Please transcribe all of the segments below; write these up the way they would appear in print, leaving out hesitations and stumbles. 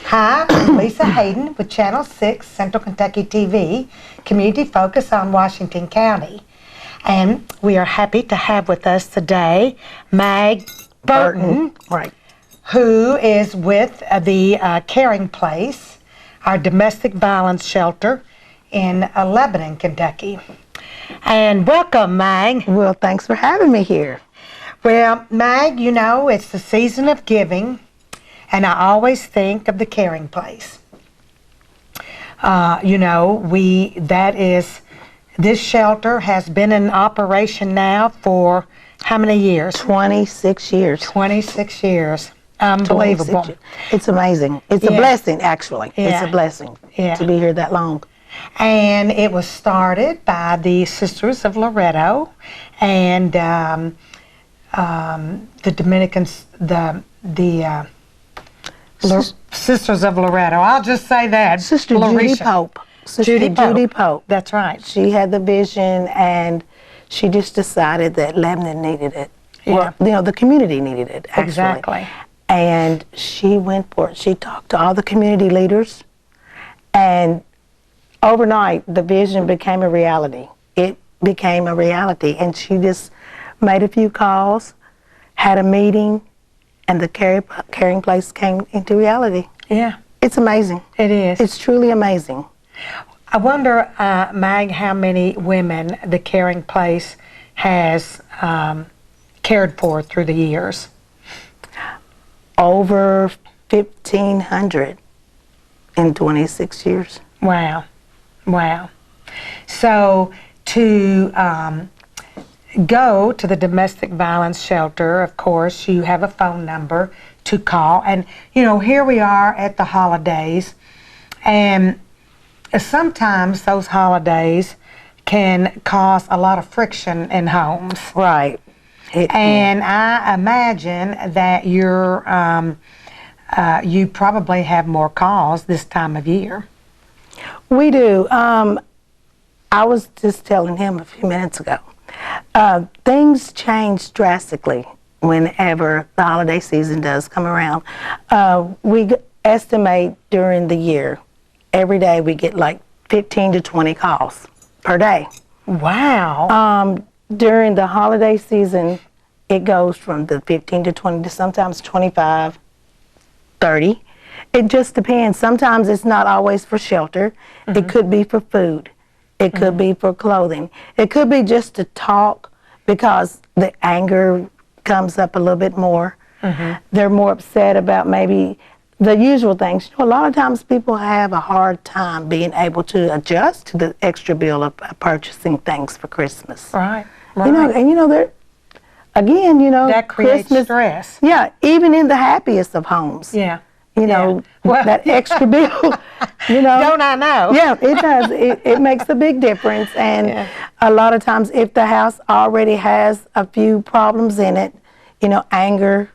Hi, I'm Lisa Hayden with Channel 6 Central Kentucky TV, community focus on Washington County. And we are happy to have with us today Mag Burton, Right. who is with the Caring Place, our domestic violence shelter in Lebanon, Kentucky. And welcome, Mag. Well, thanks for having me here. Well, Mag, you know, it's the season of giving, and I always think of the Caring Place. This shelter has been in operation now for how many years? 26 years. 26 years. Unbelievable. 26 years. It's amazing. It's a blessing, actually. Yeah. It's a blessing Yeah. to be here that long. And it was started by the Sisters of Loretto and the Dominicans, Sisters of Loretto. I'll just say that. Sister Judy Pope. Judy Pope. That's right. She had the vision, and she just decided that Lebanon needed it. Yeah. Well, the community needed it, actually. Exactly. And she went for it. She talked to all the community leaders, and overnight, the vision became a reality. It became a reality, and she just made a few calls, had a meeting, and the Caring Place came into reality. Yeah. It's amazing. It is. It's truly amazing. I wonder, Mag, how many women the Caring Place has cared for through the years? Over 1,500 in 26 years. Wow. Wow. So to go to the domestic violence shelter, of course, you have a phone number to call. And, you know, here we are at the holidays, and sometimes those holidays can cause a lot of friction in homes. Right. And I imagine that you probably have more calls this time of year. We do. I was just telling him a few minutes ago. Things change drastically whenever the holiday season does come around. We estimate during the year, every day we get like 15 to 20 calls per day. Wow. During the holiday season, it goes from the 15 to 20 to sometimes 25, 30. It just depends. Sometimes it's not always for shelter. Mm-hmm. It could be for food. It could mm-hmm. be for clothing. It could be just to talk because the anger comes up a little bit more. Mm-hmm. They're more upset about maybe the usual things. You know, a lot of times people have a hard time being able to adjust to the extra bill of purchasing things for Christmas. Right. You know, and they're, again, that creates Christmas, stress. Yeah, even in the happiest of homes. Yeah. Well, that extra bill, Don't I know? Yeah, it does. It makes a big difference. And a lot of times if the house already has a few problems in it, anger,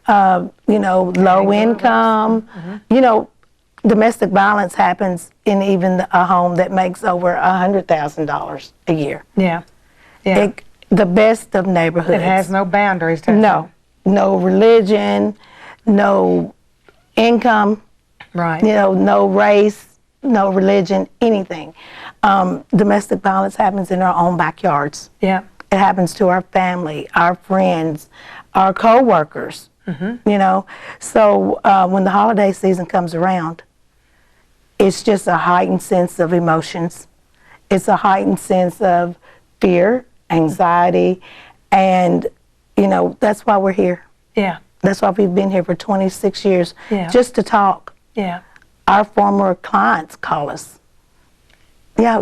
low income, mm-hmm. Domestic violence happens in even a home that makes over $100,000 a year. Yeah. Yeah. The best of neighborhoods. It has no boundaries, does it? No religion, no income, right? No race, no religion, anything. Domestic violence happens in our own backyards. Yeah. It happens to our family, our friends, our co-workers, mm-hmm. So when the holiday season comes around, it's just a heightened sense of emotions. It's a heightened sense of fear, anxiety, and, that's why we're here. Yeah. That's why we've been here for 26 years, just to talk. Yeah. Our former clients call us. Yeah,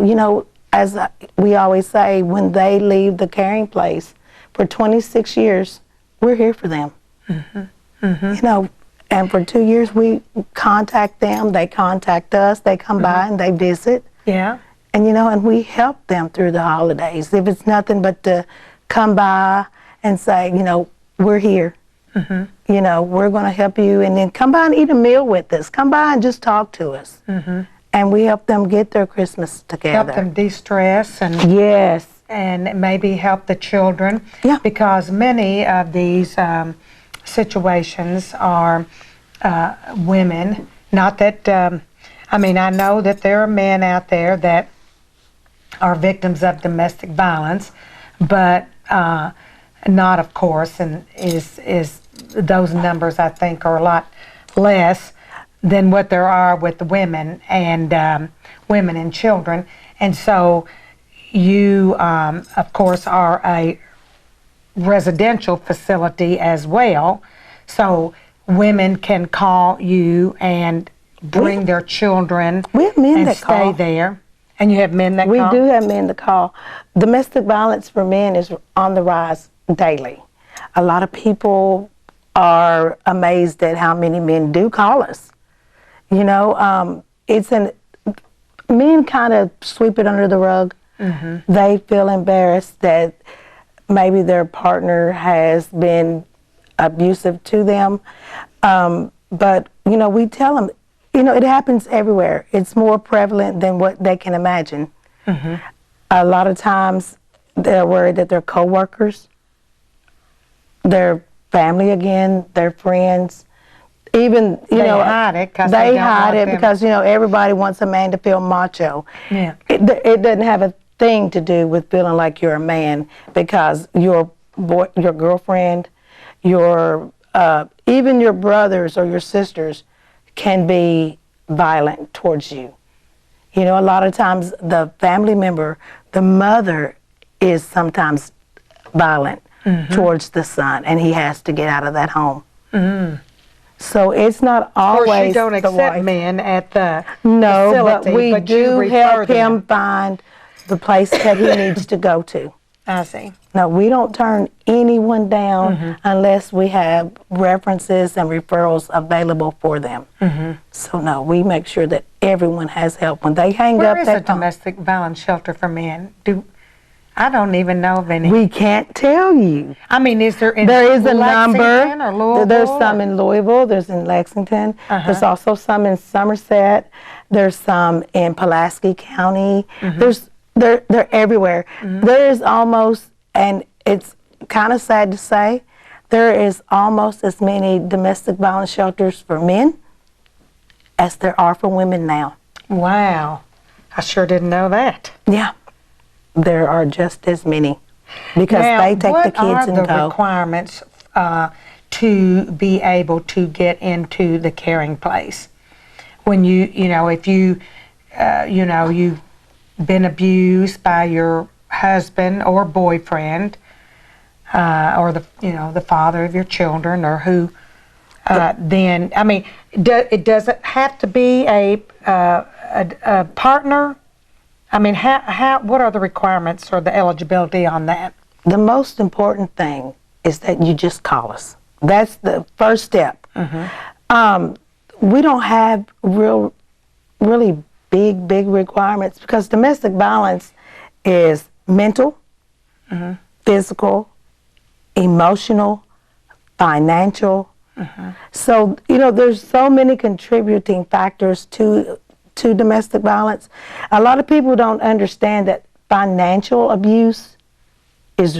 as we always say, when they leave the Caring Place for 26 years, we're here for them. Mm-hmm. Mm-hmm. And for 2 years we contact them, they contact us, they come mm-hmm. by and they visit. Yeah. And, and we help them through the holidays. If it's nothing but to come by and say, we're here. Mm-hmm. We're going to help you, and then come by and eat a meal with us. Come by and just talk to us. Mm-hmm. And we help them get their Christmas together. Help them de-stress and yes, and maybe help the children. Yeah. Because many of these situations are women Not that, I mean, I know that there are men out there that are victims of domestic violence, but not, of course, and is those numbers, I think, are a lot less than what there are with the women and children. And so you, of course, are a residential facility as well. So women can call you and bring their children We have men and that stay call. there. And you have men that We call? do have men that call. Domestic violence for men is on the rise daily. A lot of people are amazed at how many men do call us. You know, men kind of sweep it under the rug. Mm-hmm. They feel embarrassed that maybe their partner has been abusive to them. But, you know, we tell them, you know, it happens everywhere. It's more prevalent than what they can imagine. Mm-hmm. A lot of times they're worried that their coworkers, their family again, their friends, even, you know, hide it 'cause they they don't hide want it them. because, you know, everybody wants a man to feel macho. Yeah. It doesn't have a thing to do with feeling like you're a man, because your girlfriend, even your brothers or your sisters can be violent towards you. You know, a lot of times the family member, the mother, is sometimes violent towards the son, and he has to get out of that home. Mm. So it's not Of course, always you don't the accept wife. men at the No, facility, but we you do refer help them. him find the place that he needs to go to. I see. No, we don't turn anyone down unless we have references and referrals available for them. So no, we make sure that everyone has help when they hang Where up is a that phone. domestic violence shelter for men? I don't even know of any. We can't tell you. I mean, is there in There is a Lexington number. or Louisville? There's some in Louisville. There's in Lexington. There's also some in Somerset. There's some in Pulaski County. They're everywhere. There is almost, and it's kind of sad to say, there is almost as many domestic violence shelters for men as there are for women now. Wow. I sure didn't know that. Yeah, there are just as many, because Now, they take the kids what and are the go. requirements to be able to get into the caring place? When you know, if you, you've been abused by your husband or boyfriend, or the father of your children, or who, then, I mean, does it have to be a partner? I mean, what are the requirements or the eligibility on that? The most important thing is that you just call us. That's the first step. We don't have really big requirements, because domestic violence is mental, physical, emotional, financial. So, you know, there's so many contributing factors to domestic violence. A lot of people don't understand that financial abuse is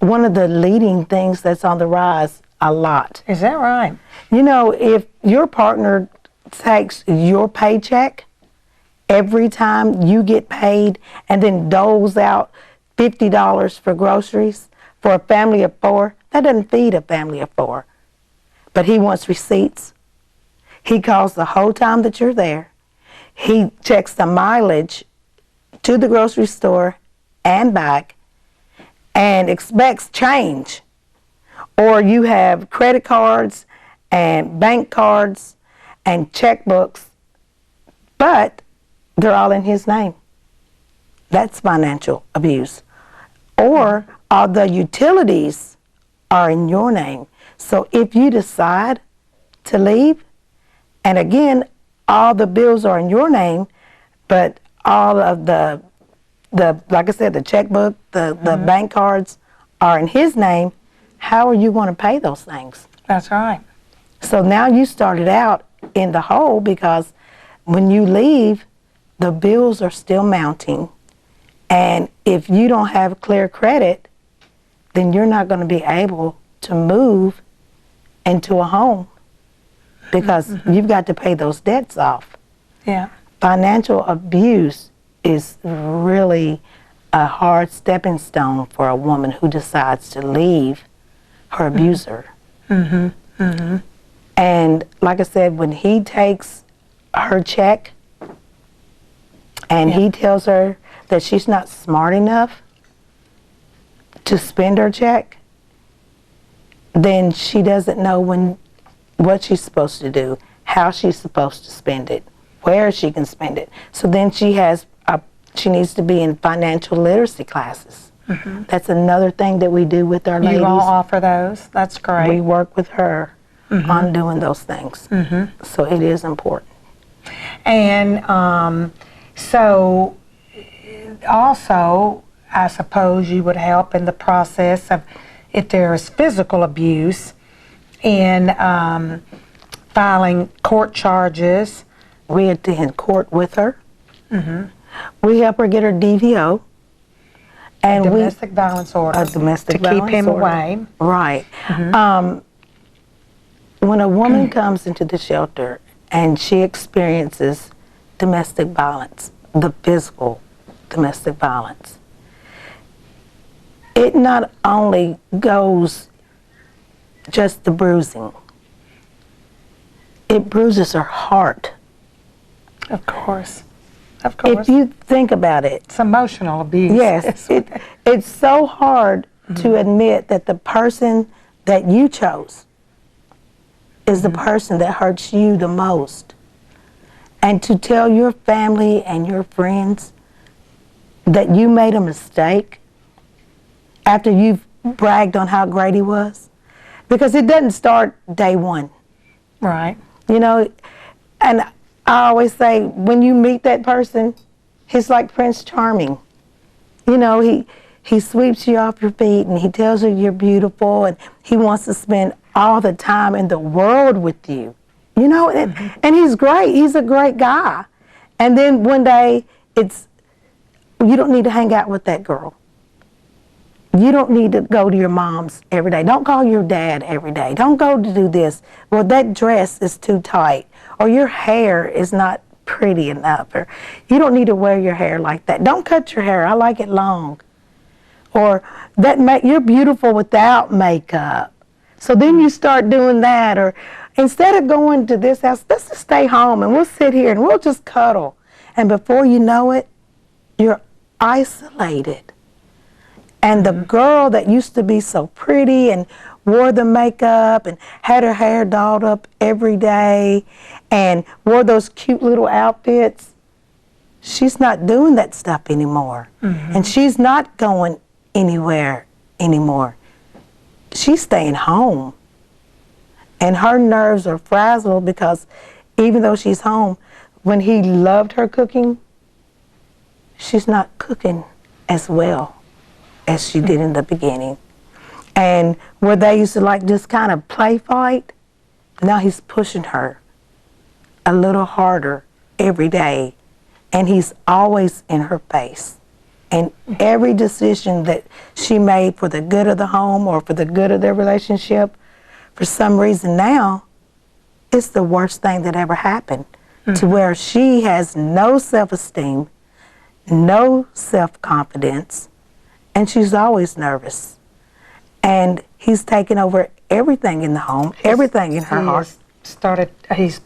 one of the leading things that's on the rise a lot. Is that right? You know, if your partner takes your paycheck every time you get paid and then doles out $50 for groceries for a family of 4, that doesn't feed a family of 4. But he wants receipts. He calls the whole time that you're there. He checks the mileage to the grocery store and back and expects change. Or you have credit cards and bank cards and checkbooks, but they're all in his name. That's financial abuse. Or all the utilities are in your name. So if you decide to leave, and again, all the bills are in your name, but all of the like I said, the checkbook, the bank cards are in his name, how are you going to pay those things? That's right. So now you started out in the hole, because when you leave, the bills are still mounting. And if you don't have clear credit, then you're not going to be able to move into a home. because you've got to pay those debts off. Yeah. Financial abuse is really a hard stepping stone for a woman who decides to leave her abuser. And like I said, when he takes her check and he tells her that she's not smart enough to spend her check, then she doesn't know what she's supposed to do, how she's supposed to spend it, where she can spend it. So then she needs to be in financial literacy classes. That's another thing that we do with our ladies. You all offer those? That's great. We work with her on doing those things. So it is important. And so also, I suppose you would help in the process of if there is physical abuse in filing court charges. We attend court with her. We help her get her DVO. And Domestic violence order. A domestic to violence keep him order. away. Right. When a woman comes into the shelter and she experiences domestic violence, the physical domestic violence, it not only goes just the bruising, it bruises her heart. Of course. Of course. If you think about it, it's emotional abuse. yes, it's so hard to admit that the person that you chose is the person that hurts you the most. And to tell your family and your friends that you made a mistake after you've bragged on how great he was, because it doesn't start day one. Right. You know, and I always say, when you meet that person, he's like Prince Charming. You know, he sweeps you off your feet and he tells you you're beautiful and he wants to spend all the time in the world with you. You know, and he's great. He's a great guy. And then one day, you don't need to hang out with that girl. You don't need to go to your mom's every day. Don't call your dad every day. Don't go to do this. Well, that dress is too tight. Or your hair is not pretty enough. Or you don't need to wear your hair like that. Don't cut your hair. I like it long. Or you're beautiful without makeup. So then you start doing that. Or instead of going to this house, let's just stay home and we'll sit here and we'll just cuddle. And before you know it, you're isolated. And the girl that used to be so pretty and wore the makeup and had her hair dolled up every day and wore those cute little outfits, she's not doing that stuff anymore. And she's not going anywhere anymore. She's staying home. And her nerves are frazzled because even though she's home, when he loved her cooking, she's not cooking as well as she did in the beginning. And where they used to like just kind of play fight, now he's pushing her a little harder every day. And he's always in her face. And every decision that she made for the good of the home or for the good of their relationship, for some reason now, it's the worst thing that ever happened. To where she has no self-esteem, no self-confidence, and she's always nervous. And he's taken over everything in the home, everything in her heart. He's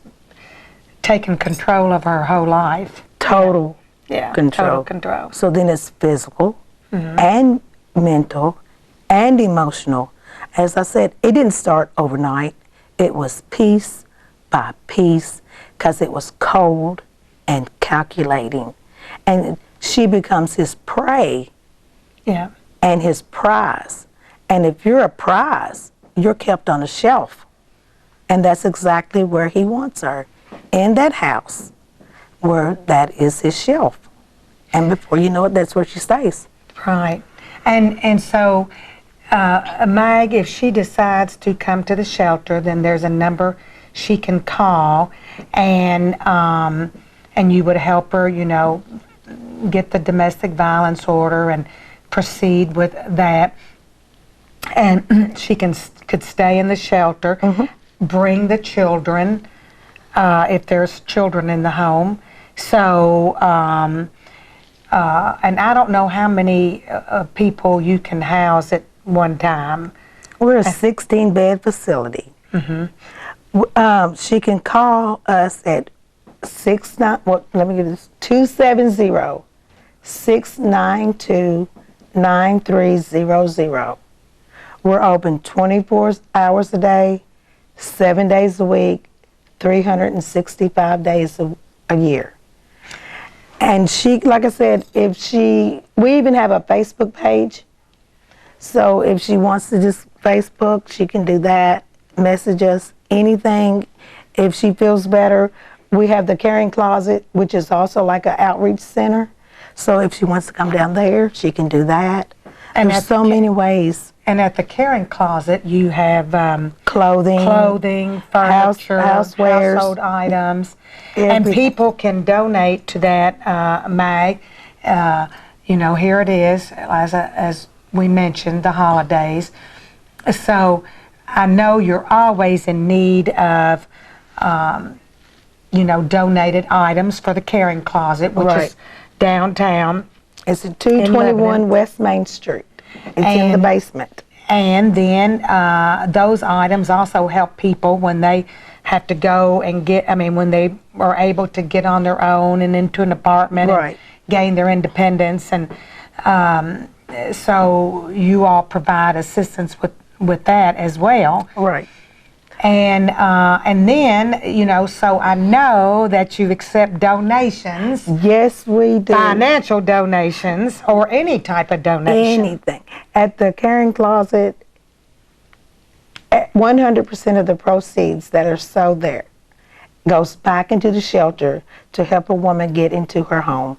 taken control of her whole life. Total control. Total control. So then it's physical and mental and emotional. As I said, it didn't start overnight. It was piece by piece because it was cold and calculating. And she becomes his prey and his prize. And if you're a prize, you're kept on a shelf. And that's exactly where he wants her, in that house, where that is his shelf. And before you know it, that's where she stays. Right. And so, Mag, if she decides to come to the shelter, then there's a number she can call, and you would help her, you know, get the domestic violence order and proceed with that. And she could stay in the shelter, bring the children if there's children in the home. So, and I don't know how many people you can house at one time. We're a 16-bed facility. She can call us at 270-692-9300. We're open 24 hours a day, 7 days a week, 365 days a year. And she, like I said, we even have a Facebook page. So if she wants to just Facebook, she can do that, message us, anything. If she feels better, we have the Caring Closet, which is also like an outreach center. So if she wants to come down there, she can do that. And there's so many ways. And at the Caring Closet, you have Clothing, furniture, housewares, household items, and everything. people can donate to that, Mag. Here it is, as we mentioned, the holidays. So I know you're always in need of, donated items for the Caring Closet, which is downtown. It's at 221 West Main Street. It's in the basement. And then those items also help people when they have to go and when they are able to get on their own and into an apartment and gain their independence. And so you all provide assistance with that as well. Right. And then, so I know that you accept donations. Yes, we do. Financial donations or any type of donation. Anything. At the Caring Closet, 100% of the proceeds that are sold there goes back into the shelter to help a woman get into her home.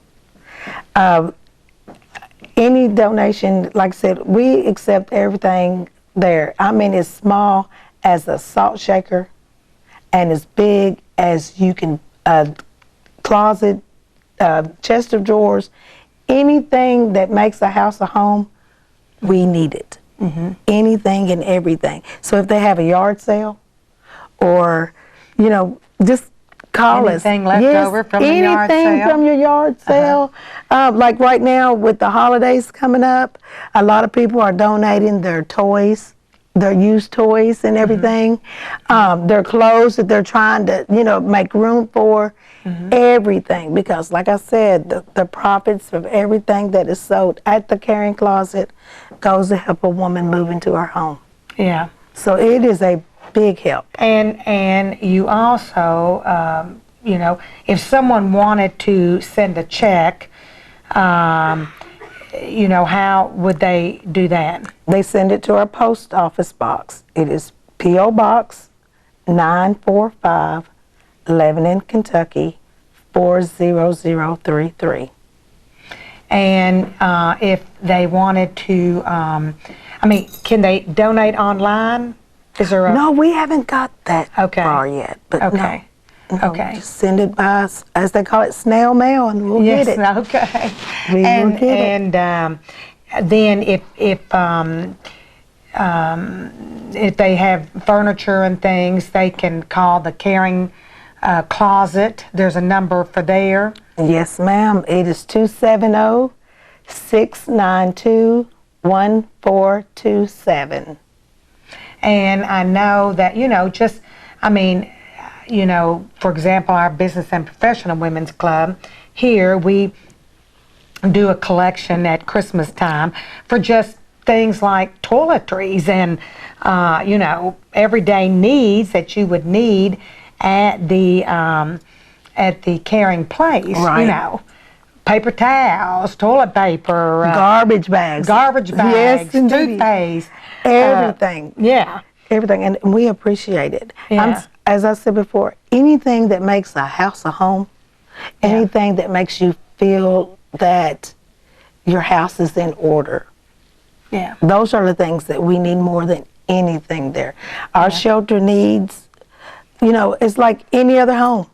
Any donation, like I said, we accept everything there. I mean, as small as a salt shaker and as big as you can, closet, chest of drawers, anything that makes a house a home, we need it. Anything and everything. So if they have a yard sale or, just call us. Anything left over from the yard sale? Anything from your yard sale. Like right now with the holidays coming up, a lot of people are donating their toys, their used toys and everything, their clothes that they're trying to, make room for, everything. Because like I said, the profits of everything that is sold at the Caring Closet goes to help a woman move into her home. Yeah. So it is a big help. And you also, if someone wanted to send a check, how would they do that? They send it to our post office box. It is P.O. Box 945, Lebanon, Kentucky 40033. And if they wanted to, can they donate online? Is there No, we haven't got that far yet. But okay. No, Okay. Just send it by, as they call it, snail mail, and we'll get it. Yes, okay. We will get it. And then if they have furniture and things, they can call the Caring Closet. There's a number for there. Yes, ma'am. It is 270-692-1427. And I know that, for example, our Business and Professional Women's Club, here we do a collection at Christmas time for just things like toiletries and, everyday needs that you would need at the caring place, paper towels, toilet paper, garbage bags, yes, toothpaste, everything. Everything, and we appreciate it. Yeah. As I said before, anything that makes a house a home, anything that makes you feel that your house is in order. Yeah. Those are the things that we need more than anything there. Our shelter needs, it's like any other home.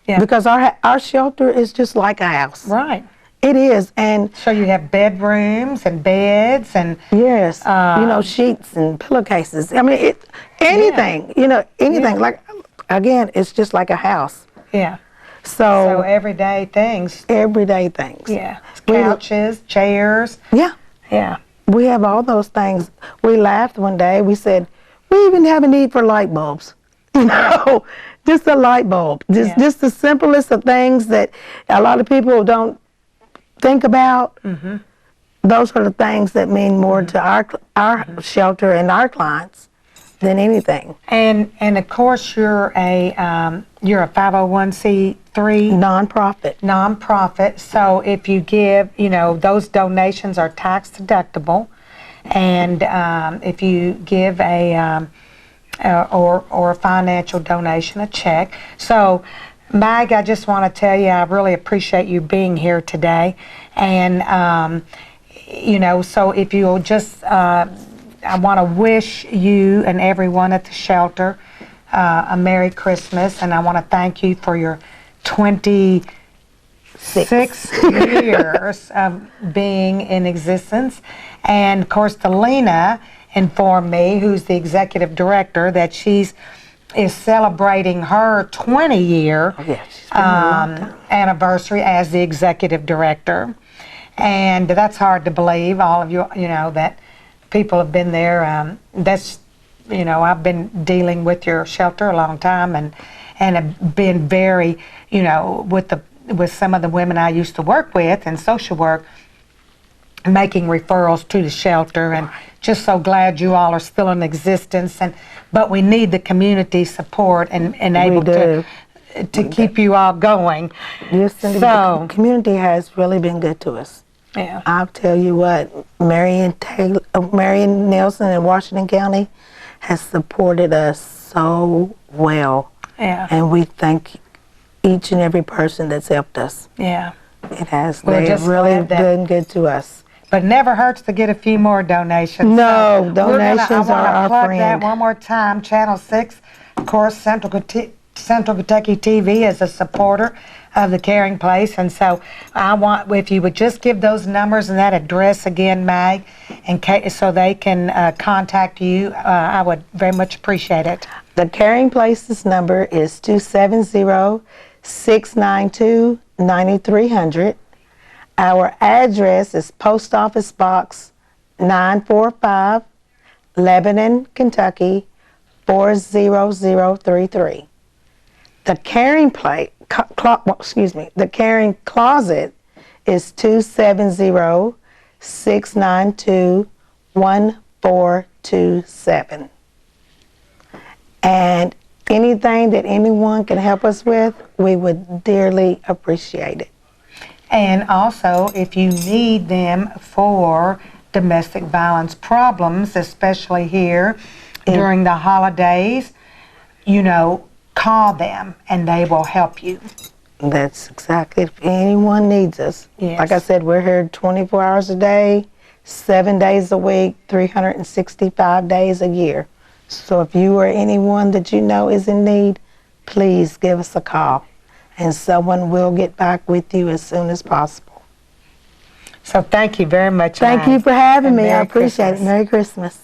Yeah. Because our shelter is just like a house. Right. It is, and so you have bedrooms and beds and sheets and pillowcases. I mean, anything. Anything. Like again, it's just like a house. Yeah. So, So everyday things. everyday things. Yeah. We- Couches, chairs. Yeah. Yeah. We have all those things. We laughed one day. We said, we even have a need for light bulbs. You know, just a light bulb. Yeah. Just the simplest of things that a lot of people don't think about. Mm-hmm. Those are the things that mean more to our shelter and our clients than anything. And of course you're a 501c3 Nonprofit. nonprofit. So if you give, those donations are tax deductible, and if you give a or a financial donation, a check. So, Mag, I just want to tell you, I really appreciate you being here today, and so if you'll just, I want to wish you and everyone at the shelter a Merry Christmas, and I want to thank you for your 26 years of being in existence. And of course, Delina informed me, who's the executive director, that is celebrating her 20-year Oh, yeah, she's been here a long time. anniversary as the executive director. And that's hard to believe, all of you, that people have been there. I've been dealing with your shelter a long time, and have been very, with some of the women I used to work with in social work, making referrals to the shelter, and just so glad you all are still in existence. But we need the community support and able to keep you all going. Yes, and the community has really been good to us. Yeah. I'll tell you what, Marion Nelson in Washington County has supported us so well. Yeah. And we thank each and every person that's helped us. Yeah. It has. We're They've just really glad that- been good to us. But it never hurts to get a few more donations. No, So donations I are wanna our plug friend. that one more time. Channel 6, of course, Central Kentucky TV is a supporter of the Caring Place, and so I want, if you would just give those numbers and that address again, Mag, so they can contact you, I would very much appreciate it. The Caring Places number is 270-692-9300. Our address is Post Office Box 945, Lebanon, Kentucky 40033. The Caring the Caring Closet is 270-692-1427. And anything that anyone can help us with, we would dearly appreciate it. And also, if you need them for domestic violence problems, especially here during the holidays, call them and they will help you. That's exactly, if anyone needs us. Yes. Like I said, we're here 24 hours a day, 7 days a week, 365 days a year. So if you or anyone that you know is in need, please give us a call, and someone will get back with you as soon as possible. So thank you very much. Thank Mag, you for having and me. I Merry appreciate Christmas. it. Merry Christmas.